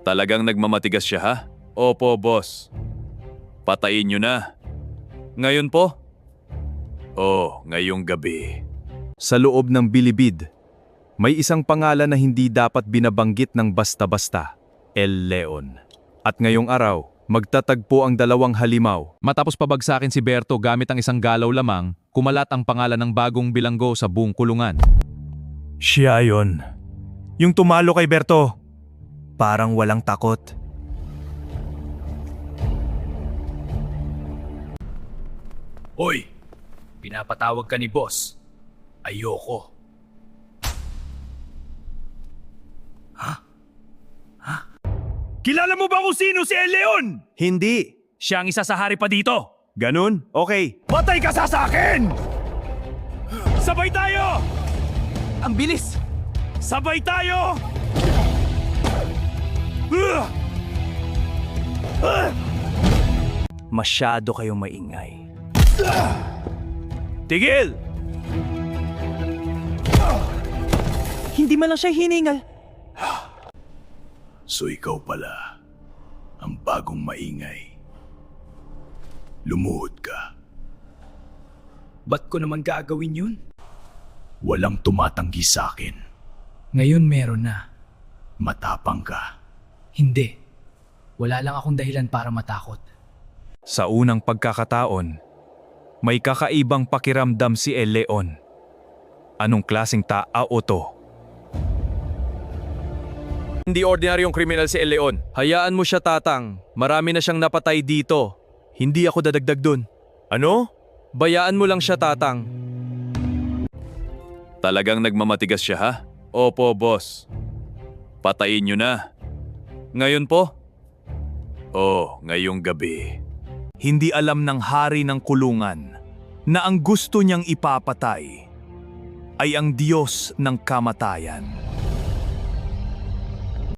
Talagang nagmamatigas siya ha? Opo, boss. Patayin niyo na. Ngayon po? Oh, ngayong gabi. Sa loob ng bilibid, may isang pangalan na hindi dapat binabanggit ng basta-basta, El Leon. At ngayong araw, magtatagpo ang dalawang halimaw. Matapos pabagsakin si Berto gamit ang isang galaw lamang, kumalat ang pangalan ng bagong bilanggo sa buong kulungan. Siya yon. Yung tumalo kay Berto. Parang walang takot. Hoy! Pinapatawag ka ni boss. Ayoko. Kilala mo ba kung sino si El Leon? Hindi. Siya ang isa sa hari pa dito. Ganun? Okay. Patay ka sa akin! Sabay tayo! Ang bilis! Sabay tayo! Masyado kayong maingay. Tigil! Hindi man lang siya hiningal. So ikaw pala, ang bagong maingay. Lumuhod ka. Ba't ko naman gagawin yun? Walang tumatanggi sa akin. Ngayon meron na. Matapang ka. Hindi. Wala lang akong dahilan para matakot. Sa unang pagkakataon, may kakaibang pakiramdam si El Leon. Anong klaseng tao to? Hindi ordinaryong kriminal si El Leon. Hayaan mo siya, Tatang. Marami na siyang napatay dito. Hindi ako dadagdag dun. Ano? Bayaan mo lang siya, Tatang. Talagang nagmamatigas siya ha? Opo, boss. Patayin niyo na. Ngayon po? Oh, ngayong gabi. Hindi alam ng hari ng kulungan na ang gusto niyang ipapatay ay ang Diyos ng kamatayan.